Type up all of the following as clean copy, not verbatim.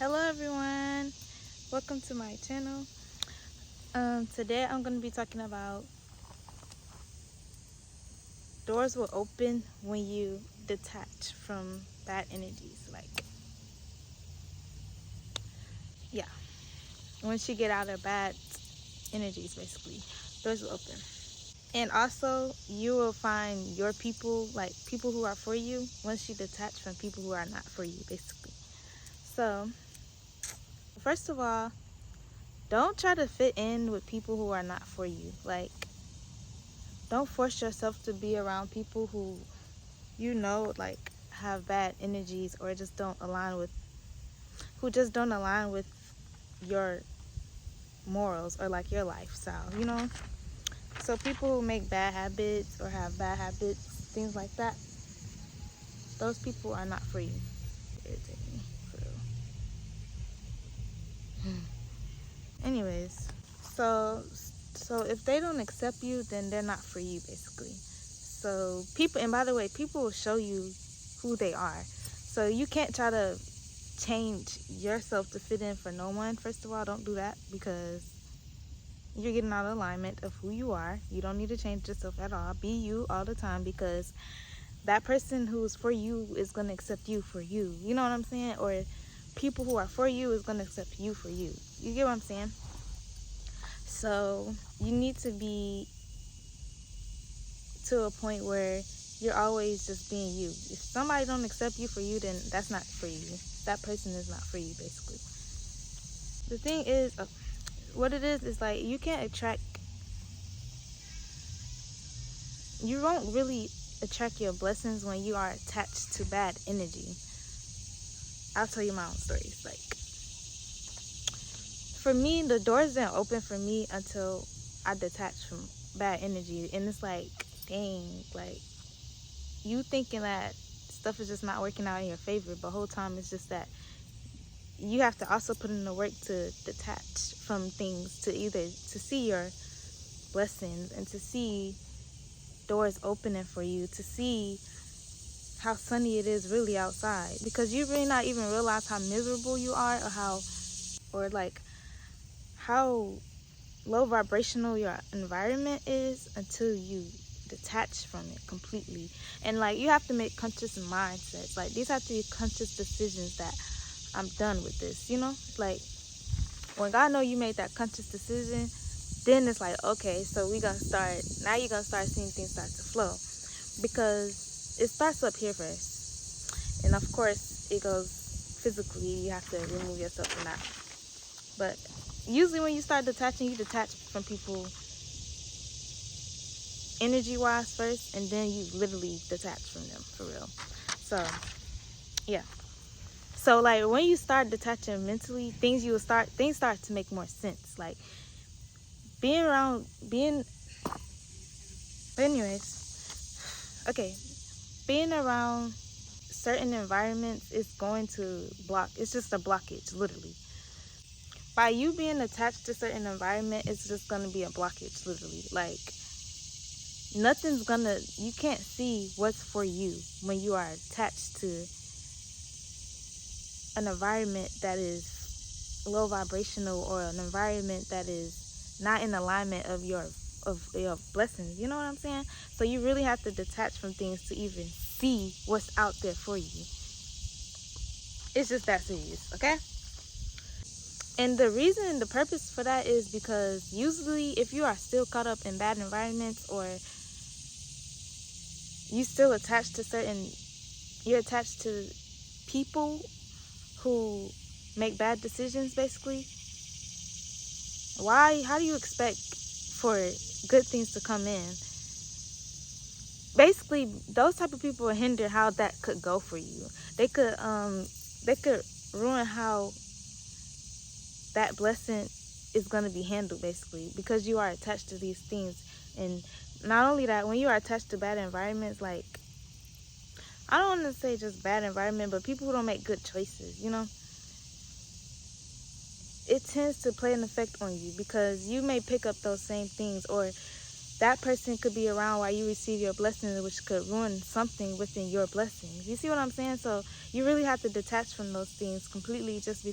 Hello everyone, welcome to my channel. Today I'm going to be talking about doors will open when you detach from bad energies. Yeah, once you get out of bad energies, basically, doors will open. And also, you will find your people, like people who are for you, once you detach from people who are not for you, basically. So, first of all, don't try to fit in with people who are not for you. Don't force yourself to be around people who have bad energies or just don't align with your morals or like your lifestyle. So people who make bad habits or have bad habits, things like that, those people are not for you. Irritate me, for real. Anyways, so if they don't accept you, then they're not for you, basically. So people, and by the way, people will show you who they are. So you can't try to change yourself to fit in for no one. First of all, don't do that, because you're getting out of alignment of who you are. You don't need to change yourself at all. Be you all the time, because that person who's for you is going to accept you for you. You know what I'm saying? Or people who are for you is going to accept you for you. You get what I'm saying? So you need to be to a point where you're always just being you. If somebody don't accept you for you, then that's not for you. That person is not for you, basically. The thing is, what it is like you can't attract, you won't really attract your blessings when you are attached to bad energy. I'll tell you my own stories. Like, for me, the doors didn't open for me until I detached from bad energy. And it's like, dang, like, you thinking that stuff is just not working out in your favor, but the whole time it's just that you have to also put in the work to detach from things, to see your blessings and to see doors opening for you, to see how sunny it is really outside, because you really not even realize how miserable you are, or how low vibrational your environment is until you detach from it completely. And like, you have to make conscious mindsets. Like, these have to be conscious decisions that I'm done with this, like, when God know you made that conscious decision, then it's like, okay, so you're gonna start seeing things start to flow, because it starts up here first, and of course it goes physically. You have to remove yourself from that. But usually when you start detaching, you detach from people energy wise first, and then you literally detach from them for real. So yeah, so like, when you start detaching mentally, things start to make more sense. Like, being anyways, okay, being around certain environments is going to block. It's just a blockage, literally. By you being attached to certain environment, it's just gonna be a blockage, literally. Like, you can't see what's for you when you are attached to an environment that is low vibrational, or an environment that is not in alignment of your blessings. You know what I'm saying? So you really have to detach from things to even see what's out there for you. It's just that serious, okay? And the purpose for that is because usually if you are still caught up in bad environments, or you still attached to you're attached to people who make bad decisions, basically, how do you expect for good things to come in? Basically, those type of people will hinder how that could go for you. They could ruin how that blessing is going to be handled, basically, because you are attached to these things. And not only that, when you are attached to bad environments, like, I don't want to say just bad environment, but people who don't make good choices, it tends to play an effect on you, because you may pick up those same things, or that person could be around while you receive your blessings, which could ruin something within your blessings. You see what I'm saying? So you really have to detach from those things completely, just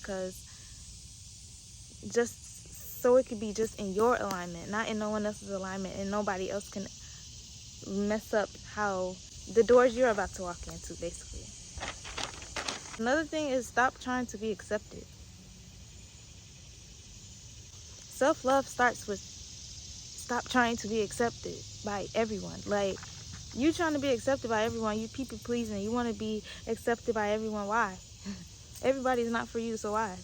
so it could be just in your alignment, not in no one else's alignment, and nobody else can mess up how the doors you're about to walk into, basically. Another thing is stop trying to be accepted. Self-love starts with stop trying to be accepted by everyone. Like, you trying to be accepted by everyone, you people pleasing, you want to be accepted by everyone. Why? Everybody's not for you, so why?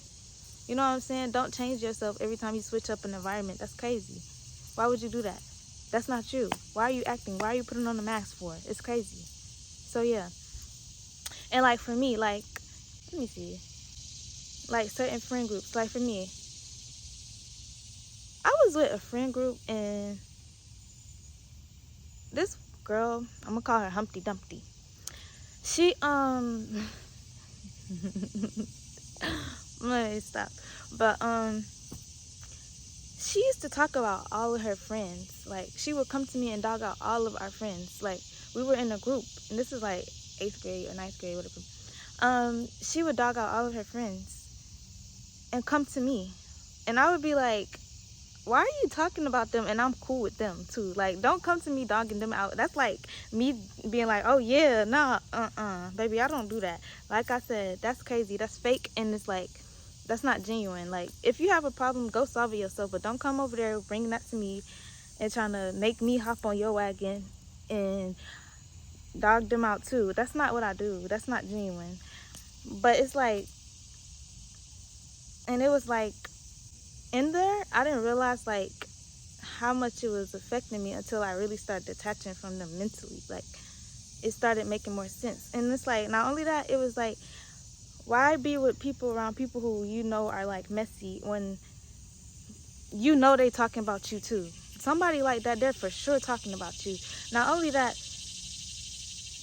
You know what I'm saying? Don't change yourself every time you switch up an environment. That's crazy. Why would you do that? That's not you. Why are you acting? Why are you putting on a mask for? It's crazy. So yeah. And like for me, like, let me see. Like certain friend groups. Like for me, I was with a friend group, and this girl, I'm gonna call her Humpty Dumpty. She let me stop. But she used to talk about all of her friends. Like, she would come to me and dog out all of our friends. Like, we were in a group, and this is like 8th grade or 9th grade, whatever. She would dog out all of her friends and come to me, and I would be like, why are you talking about them? And I'm cool with them too. Like, don't come to me dogging them out. That's like me being like, oh yeah, nah, baby, I don't do that. Like I said, that's crazy, that's fake, and it's like, that's not genuine. Like, if you have a problem, go solve it yourself, but don't come over there bringing that to me and trying to make me hop on your wagon and dog them out too. That's not what I do. That's not genuine. But it's like, and it was like, in there, I didn't realize like how much it was affecting me until I really started detaching from them mentally. Like, it started making more sense. And it's like, not only that, it was like, why be with people around people who you know are like messy when you know they talking about you too? Somebody like that, they're for sure talking about you. Not only that,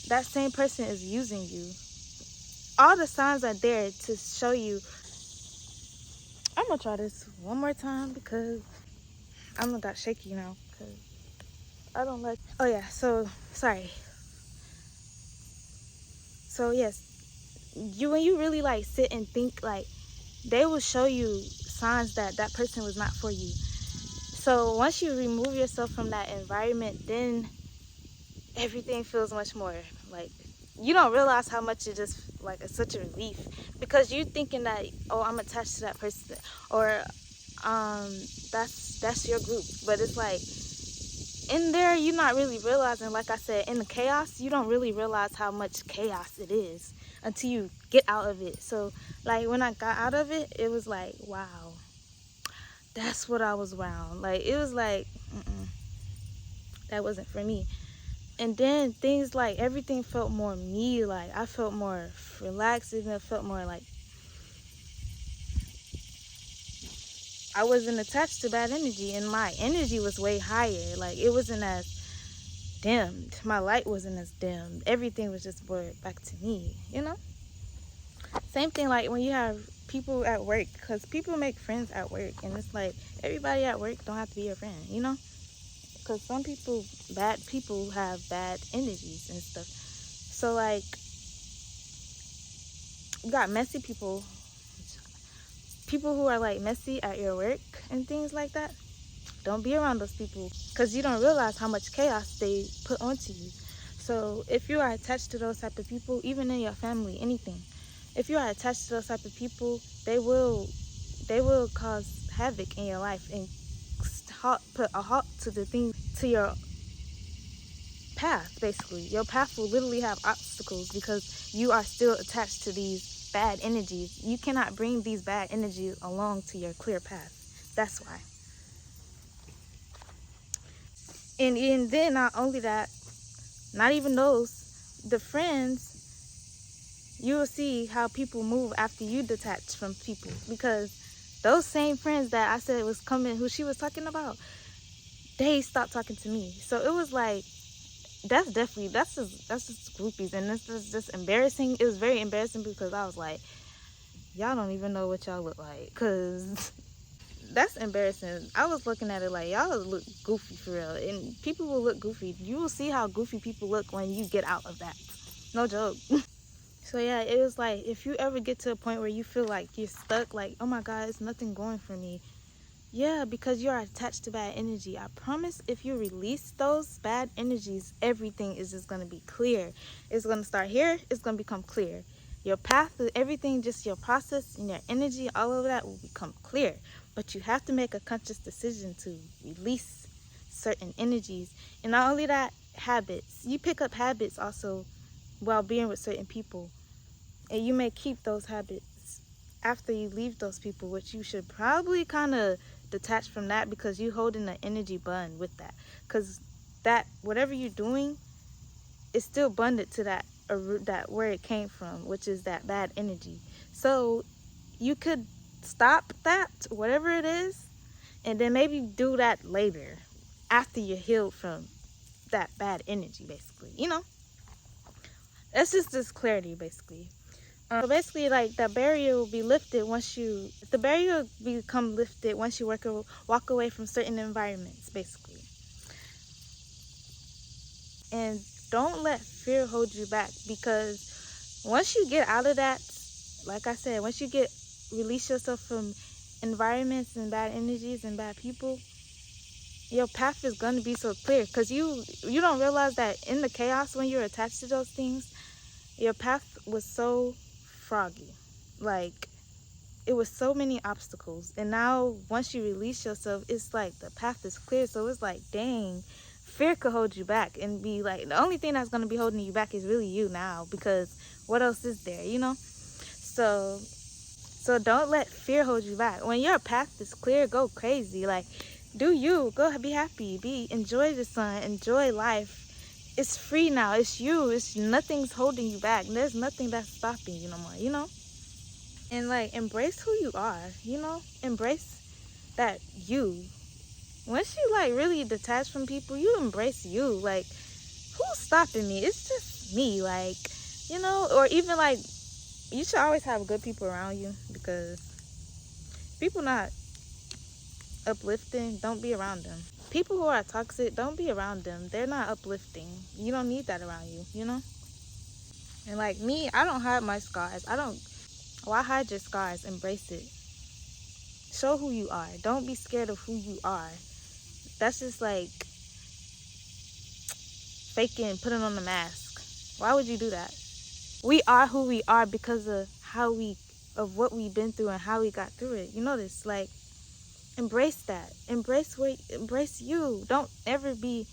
that same person is using you. All the signs are there to show you. I'm gonna try this one more time because I'm got shaky now because I don't like. Oh yeah, so sorry. So yes, when you really like sit and think, like, they will show you signs that that person was not for you. So once you remove yourself from that environment, then everything feels much more like, you don't realize how much it just like it's such a relief, because you thinking that, oh, I'm attached to that person, or um that's your group, but it's like, in there you're not really realizing, like I said, in the chaos you don't really realize how much chaos it is until you get out of it. So like, when I got out of it, it was like, wow, that's what I was around. Like, it was like, that wasn't for me. And then things like, everything felt more me. Like, I felt more relaxed, and it felt more like I wasn't attached to bad energy, and my energy was way higher. Like, it wasn't as dimmed. My light wasn't as dimmed. Everything was just brought back to me, you know? Same thing like when you have people at work, because people make friends at work, and it's like, everybody at work don't have to be your friend, you know? Because some people, bad people, have bad energies and stuff. So like, you got messy people who are like messy at your work and things like that. Don't be around those people, because you don't realize how much chaos they put onto you. So if you are attached to those type of people, even in your family, anything, if you are attached to those type of people, they will cause havoc in your life and put a halt to the thing, to your path. Basically, your path will literally have obstacles because you are still attached to these bad energies. You cannot bring these bad energies along to your clear path. That's why. And then not only that, not even those, the friends, you will see how people move after you detach from people, because those same friends that I said was coming, who she was talking about, they stopped talking to me. So it was like, that's just groupies, and this is just embarrassing. It was very embarrassing because I was like, y'all don't even know what y'all look like, because that's embarrassing. I was looking at it like y'all look goofy for real, and people will look goofy. You will see how goofy people look when you get out of that. No joke. So yeah, it was like if you ever get to a point where you feel like you're stuck, like oh my god, it's nothing going for me. Yeah, because you're attached to bad energy. I promise if you release those bad energies, everything is just gonna be clear. It's gonna start here, it's gonna become clear. Your path, everything, just your process and your energy, all of that will become clear. But you have to make a conscious decision to release certain energies. And not only that, habits. You pick up habits also while being with certain people. And you may keep those habits after you leave those people, which you should probably kind of detach from that because you holding an energy bond with that. Because that, whatever you're doing, is still bonded to that, that where it came from, which is that bad energy. So you could stop that, whatever it is, and then maybe do that later after you're healed from that bad energy, basically. You know, that's just this clarity, basically. So basically, like the barrier will be lifted once you, the barrier will become lifted once you walk away from certain environments, basically. And don't let fear hold you back, because once you get out of that, like I said, once you release yourself from environments and bad energies and bad people, your path is going to be so clear, because you don't realize that in the chaos when you're attached to those things, your path was so froggy. Like, it was so many obstacles, and now once you release yourself, it's like the path is clear. So it's like, dang, fear could hold you back and be like, the only thing that's going to be holding you back is really you now, because what else is there, you know? So don't let fear hold you back. When your path is clear, go crazy. Like, do you, go be happy, enjoy the sun, enjoy life. It's free now. It's you. It's nothing's holding you back. There's nothing that's stopping you no more, you know? And like, embrace who you are, you know? Embrace that you. Once you like really detach from people, you embrace you. Like, who's stopping me? It's just me. Like, you know? Or even like, you should always have good people around you, because people not uplifting, don't be around them. People who are toxic, don't be around them. They're not uplifting. You don't need that around you, you know? And like me, I don't hide my scars. Why hide your scars? Embrace it. Show who you are. Don't be scared of who you are. That's just like faking, putting on the mask. Why would you do that? We are who we are because of of what we've been through and how we got through it. You know this, like, embrace that. Embrace you. Don't ever be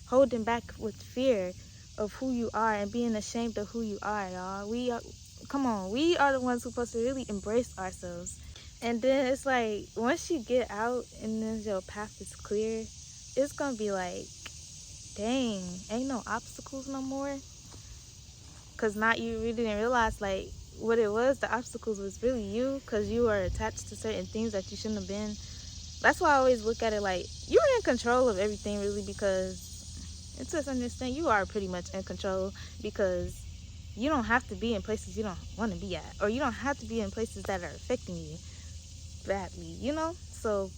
holding back with fear of who you are and being ashamed of who you are, y'all. Come on, we are the ones who supposed to really embrace ourselves. And then it's like, once you get out and then your path is clear, it's gonna be like, dang, ain't no obstacles no more. Because not, you really didn't realize like what it was. The obstacles was really you, because you are attached to certain things that you shouldn't have been. That's why I always look at it like, you're in control of everything, really, because it's just understand you are pretty much in control, because you don't have to be in places you don't want to be at, or you don't have to be in places that are affecting you badly, you know? So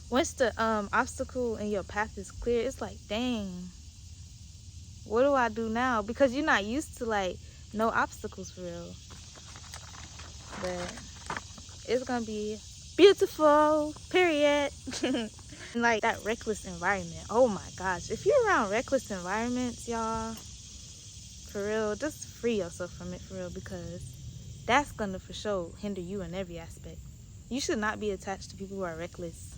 once the obstacle in your path is clear, it's like, dang, what do I do now? Because you're not used to like no obstacles for real. But it's gonna be beautiful, period. And like that reckless environment, oh my gosh, if you're around reckless environments, y'all, for real, just free yourself from it, for real, because that's gonna for sure hinder you in every aspect. You should not be attached to people who are reckless,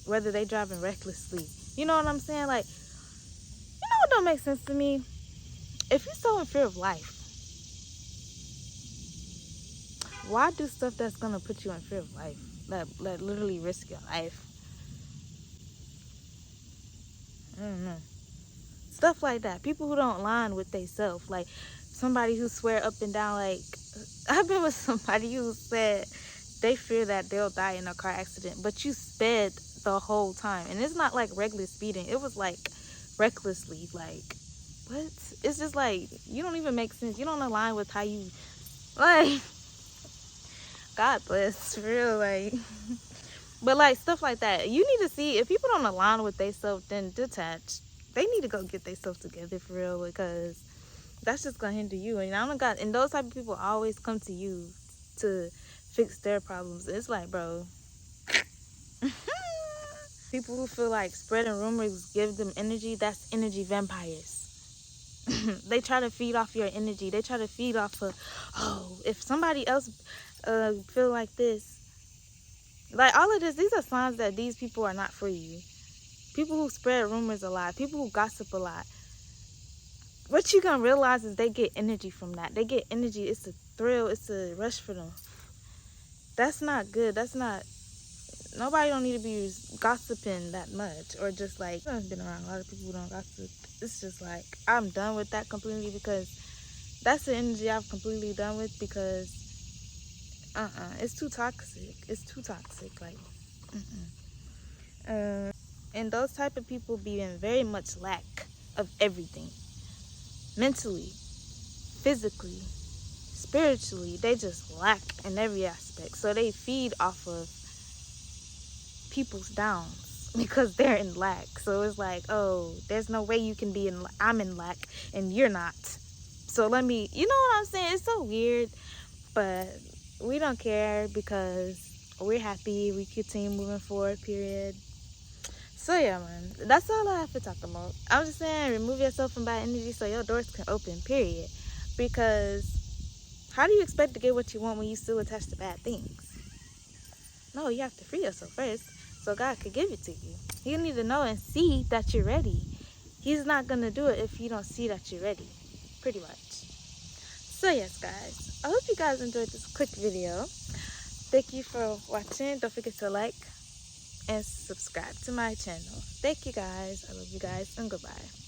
whether they driving recklessly. You know what I'm saying? Like, you know what don't make sense to me? If you're so in fear of life, why do stuff that's gonna put you in fear of life? That literally risk your life. I don't know. Stuff like that. People who don't align with they self. Like somebody who swear up and down, like, I've been with somebody who said they fear that they'll die in a car accident, but you sped the whole time. And it's not like regular speeding. It was like recklessly. Like, what? It's just like, you don't even make sense. You don't align with how you, like, God bless, for real, like. But like stuff like that, you need to see if people don't align with themselves, then detach. They need to go get themselves together for real, because that's just gonna hinder you. And I don't got, and those type of people always come to you to fix their problems. It's like, bro, people who feel like spreading rumors give them energy, that's energy vampires. They try to feed off your energy. They try to feed off of, oh, if somebody else feel like this, like all of this, these are signs that these people are not for you. People who spread rumors a lot, people who gossip a lot, what you gonna realize is they get energy from that. They get energy. It's a thrill. It's a rush for them. That's not good. That's not. Nobody don't need to be gossiping that much, or just like, I've been around a lot of people who don't gossip. It's just like, I'm done with that completely, because that's the energy I've completely done with, because it's too toxic. It's too toxic. Like, and those type of people be in very much lack of everything, mentally, physically, spiritually. They just lack in every aspect, so they feed off of people's downs because they're in lack. So it's like, oh, there's no way you can be in, I'm in lack and you're not, so let me, you know what I'm saying? It's so weird, but we don't care because we're happy. We continue moving forward, period. So yeah, man, that's all I have to talk about. I'm just saying, remove yourself from bad energy so your doors can open, period. Because how do you expect to get what you want when you still attached to bad things? No, you have to free yourself first so God could give it to you. You need to know and see that you're ready. He's not gonna do it if you don't see that you're ready, pretty much. So yes, guys, I hope you guys enjoyed this quick video. Thank you for watching. Don't forget to like and subscribe to my channel. Thank you guys. I love you guys, and goodbye.